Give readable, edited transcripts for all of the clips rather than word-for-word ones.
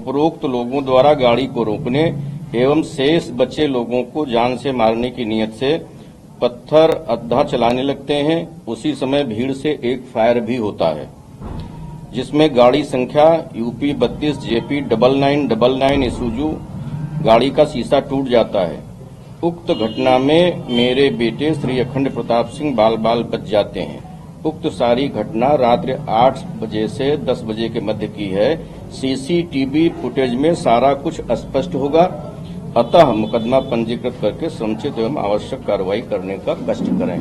उपरोक्त लोगों द्वारा गाड़ी को रोकने एवं शेष बचे लोगों को जान से मारने की नीयत से पत्थर अद्धा चलाने लगते हैं। उसी समय भीड़ से एक फायर भी होता है, जिसमें गाड़ी संख्या यूपी 32 जेपी 9999 इसुजू गाड़ी का शीशा टूट जाता है। उक्त घटना में मेरे बेटे श्री अखंड प्रताप सिंह बाल बाल बच जाते हैं। उक्त सारी घटना रात्रि 8 बजे से 10 बजे के मध्य की है। सीसीटीवी फुटेज में सारा कुछ स्पष्ट होगा, अतः मुकदमा पंजीकृत करके समुचित एवं आवश्यक कार्रवाई करने का कष्ट करें।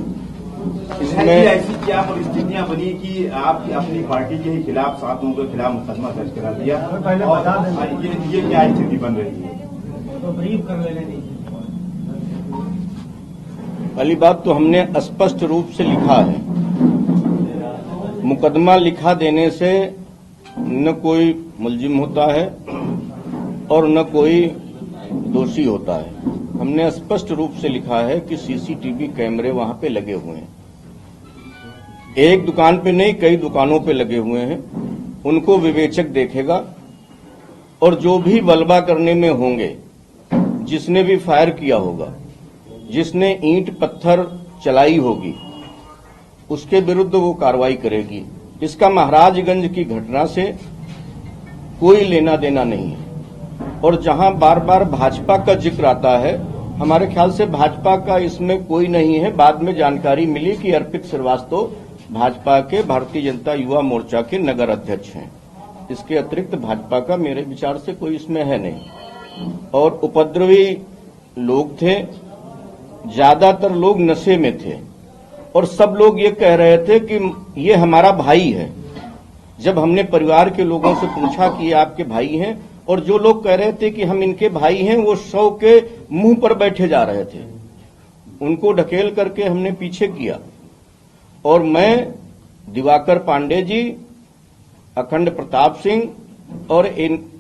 इसमें ऐसी क्या परिस्थितियां बनी कि आप अपनी पार्टी के ही खिलाफ 7 लोगों के खिलाफ मुकदमा दर्ज करा दिया, और ये क्या स्थिति बन रही है? तो ब्रीफ कर लेने पहली बात तो हमने स्पष्ट रूप से लिखा है, मुकदमा लिखा देने से न कोई मुलजिम होता है और न कोई दोषी होता है। हमने स्पष्ट रूप से लिखा है कि सीसीटीवी कैमरे वहां पे लगे हुए हैं, एक दुकान पे नहीं कई दुकानों पे लगे हुए हैं। उनको विवेचक देखेगा और जो भी बलवा करने में होंगे, जिसने भी फायर किया होगा, जिसने ईंट पत्थर चलाई होगी, उसके विरुद्ध वो कार्रवाई करेगी। इसका महाराजगंज की घटना से कोई लेना देना नहीं है। और जहां बार बार भाजपा का जिक्र आता है, हमारे ख्याल से भाजपा का इसमें कोई नहीं है। बाद में जानकारी मिली कि अर्पित श्रीवास्तव भाजपा के भारतीय जनता युवा मोर्चा के नगर अध्यक्ष हैं। इसके अतिरिक्त भाजपा का मेरे विचार से कोई इसमें है नहीं। और उपद्रवी लोग थे, ज्यादातर लोग नशे में थे और सब लोग ये कह रहे थे कि ये हमारा भाई है। जब हमने परिवार के लोगों से पूछा कि ये आपके भाई हैं, और जो लोग कह रहे थे कि हम इनके भाई हैं, वो 100 के मुंह पर बैठे जा रहे थे। उनको ढकेल करके हमने पीछे किया और मैं, दिवाकर पांडे जी, अखंड प्रताप सिंह और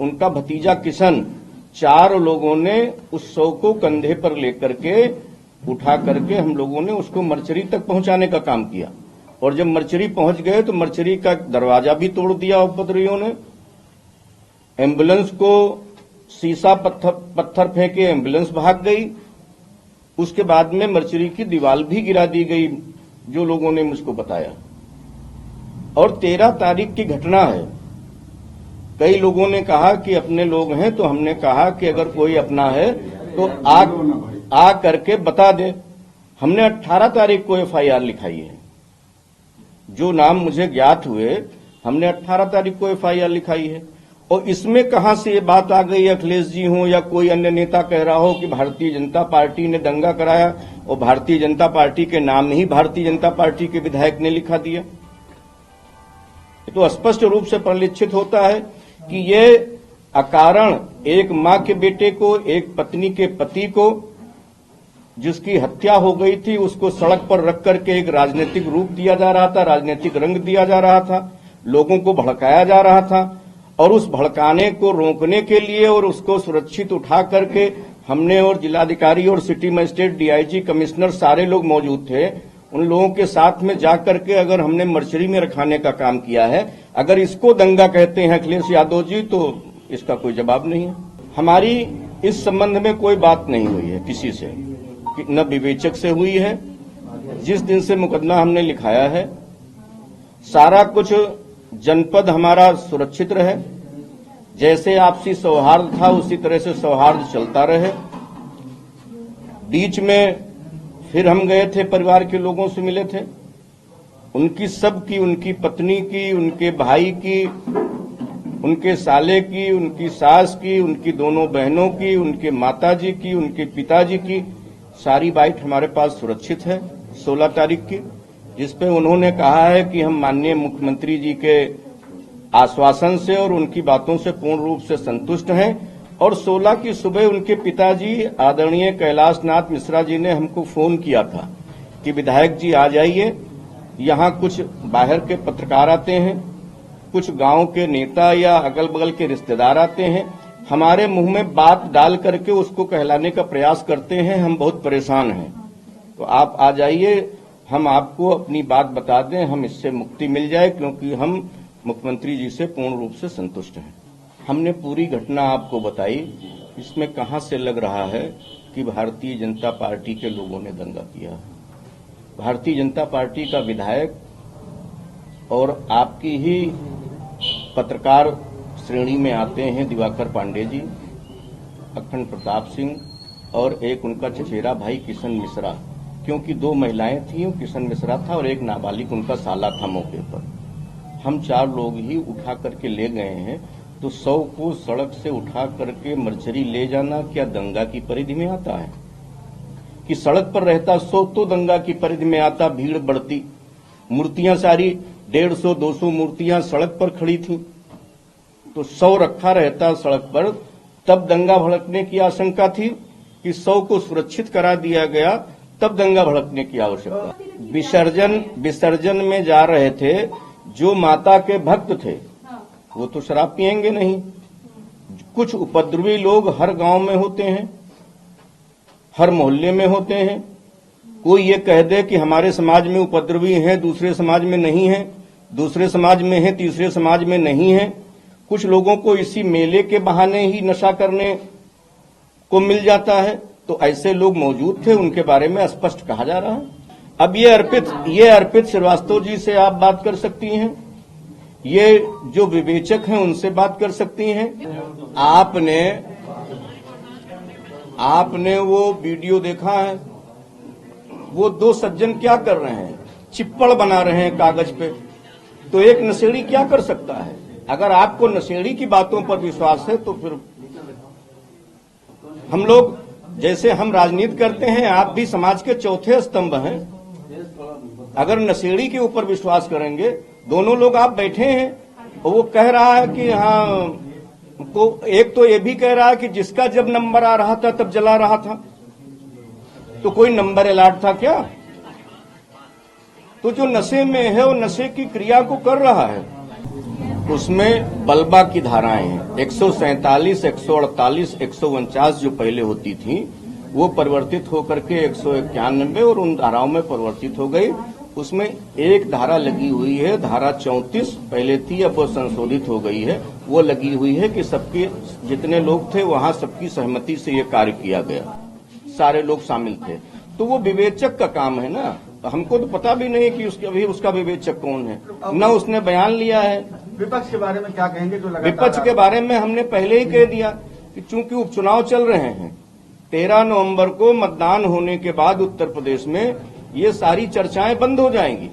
उनका भतीजा किशन, 4 लोगों ने उस 100 को कंधे पर लेकर के उठा करके हम लोगों ने उसको मर्चरी तक पहुंचाने का काम किया। और जब मर्चरी पहुंच गए तो मर्चरी का दरवाजा भी तोड़ दिया उपद्रवियों ने। एम्बुलेंस को शीशा पत्थर फेंके, एम्बुलेंस भाग गई। उसके बाद में मर्चरी की दीवार भी गिरा दी गई, जो लोगों ने मुझको बताया। और 13 तारीख की घटना है। कई लोगों ने कहा कि अपने लोग हैं, तो हमने कहा कि अगर कोई अपना है तो आ करके बता दे। हमने 18 तारीख को एफआईआर लिखाई है। जो नाम मुझे ज्ञात हुए, हमने 18 तारीख को एफआईआर लिखाई है। और इसमें कहां से ये बात आ गई, अखिलेश जी हो या कोई अन्य नेता कह रहा हो कि भारतीय जनता पार्टी ने दंगा कराया और भारतीय जनता पार्टी के नाम ही भारतीय जनता पार्टी के विधायक ने लिखा दिया। तो स्पष्ट रूप से परिलक्षित होता है कि ये अकारण एक मां के बेटे को, एक पत्नी के पति को, जिसकी हत्या हो गई थी, उसको सड़क पर रख करके एक राजनीतिक रूप दिया जा रहा था, राजनीतिक रंग दिया जा रहा था, लोगों को भड़काया जा रहा था। और उस भड़काने को रोकने के लिए और उसको सुरक्षित उठा करके हमने, और जिलाधिकारी और सिटी मजिस्ट्रेट, डीआईजी, कमिश्नर, सारे लोग मौजूद थे। उन लोगों के साथ में जाकर के अगर हमने मर्चरी में रखाने का काम किया है, अगर इसको दंगा कहते हैं अखिलेश यादव जी, तो इसका कोई जवाब नहीं है। हमारी इस संबंध में कोई बात नहीं हुई है किसी से, न विवेचक से हुई है। जिस दिन से मुकदमा हमने लिखाया है, सारा कुछ जनपद हमारा सुरक्षित रहे, जैसे आपसी सौहार्द था उसी तरह से सौहार्द चलता रहे। बीच में फिर हम गए थे, परिवार के लोगों से मिले थे, उनकी सबकी, उनकी पत्नी की, उनके भाई की, उनके साले की, उनकी सास की, उनकी दोनों बहनों की, उनके माताजी की, उनके पिताजी की सारी बाइट हमारे पास सुरक्षित है 16 तारीख की, जिसपे उन्होंने कहा है कि हम माननीय मुख्यमंत्री जी के आश्वासन से और उनकी बातों से पूर्ण रूप से संतुष्ट हैं। और 16 की सुबह उनके पिताजी आदरणीय कैलाश नाथ मिश्रा जी ने हमको फोन किया था कि विधायक जी आ जाइए, यहाँ कुछ बाहर के पत्रकार आते हैं, कुछ गांव के नेता या अगल बगल के रिश्तेदार आते हैं, हमारे मुंह में बात डाल करके उसको कहलाने का प्रयास करते हैं, हम बहुत परेशान हैं, तो आप आ जाइए, हम आपको अपनी बात बता दें, हम इससे मुक्ति मिल जाए, क्योंकि हम मुख्यमंत्री जी से पूर्ण रूप से संतुष्ट हैं। हमने पूरी घटना आपको बताई। इसमें कहां से लग रहा है कि भारतीय जनता पार्टी के लोगों ने दंगा किया। भारतीय जनता पार्टी का विधायक और आपकी ही पत्रकार श्रेणी में आते हैं दिवाकर पांडे जी, अखंड प्रताप सिंह और एक उनका चचेरा भाई किशन मिश्रा, क्योंकि 2 महिलाएं थीं, किशन मिश्रा था और एक नाबालिग उनका साला था मौके पर। हम 4 लोग ही उठा करके ले गए हैं। तो 100 को सड़क से उठा करके मर्चरी ले जाना क्या दंगा की परिधि में आता है? कि सड़क पर रहता 100 तो दंगा की परिधि में आता, भीड़ बढ़ती, मूर्तियां सारी 150-200 मूर्तियां सड़क पर खड़ी थीं, तो 100 रखा रहता सड़क पर, तब दंगा भड़कने की आशंका थी। कि 100 को सुरक्षित करा दिया गया, तब दंगा भड़कने की आवश्यकता। विसर्जन में जा रहे थे, जो माता के भक्त थे वो तो शराब पिएंगे नहीं। कुछ उपद्रवी लोग हर गांव में होते हैं, हर मोहल्ले में होते हैं। कोई ये कह दे कि हमारे समाज में उपद्रवी हैं, दूसरे समाज में नहीं है, दूसरे समाज में है, तीसरे समाज में नहीं है। कुछ लोगों को इसी मेले के बहाने ही नशा करने को मिल जाता है, तो ऐसे लोग मौजूद थे, उनके बारे में स्पष्ट कहा जा रहा है। अब ये अर्पित श्रीवास्तव जी से आप बात कर सकती हैं, ये जो विवेचक हैं उनसे बात कर सकती हैं। आपने वो वीडियो देखा है? वो 2 सज्जन क्या कर रहे हैं? चिप्पड़ बना रहे हैं कागज पे। तो एक नशेड़ी क्या कर सकता है? अगर आपको नशेड़ी की बातों पर विश्वास है तो फिर हम लोग, जैसे हम राजनीति करते हैं, आप भी समाज के चौथे स्तंभ हैं। अगर नशेड़ी के ऊपर विश्वास करेंगे, दोनों लोग आप बैठे हैं, और वो कह रहा है कि हाँ, तो एक तो ये भी कह रहा है कि जिसका जब नंबर आ रहा था तब जला रहा था, तो कोई नंबर अलॉट था क्या? तो जो नशे में है वो नशे की क्रिया को कर रहा है। उसमें बलबा की धाराएं हैं, 147, 148, 149 जो पहले होती थी, वो परिवर्तित होकर के 191 और उन धाराओं में परिवर्तित हो गई। उसमें एक धारा लगी हुई है, धारा 34 पहले थी, अब वो संशोधित हो गई है। वो लगी हुई है कि सबके जितने लोग थे वहां सबकी सहमति से ये कार्य किया गया, सारे लोग शामिल थे। तो वो विवेचक का काम है ना। हमको तो पता भी नहीं कि उसका विवेचक कौन है, न उसने बयान लिया है। विपक्ष के बारे में क्या कहेंगे? जो विपक्ष के बारे में हमने पहले ही कह दिया कि चूंकि उपचुनाव चल रहे हैं, 13 नवंबर को मतदान होने के बाद उत्तर प्रदेश में ये सारी चर्चाएं बंद हो जाएंगी।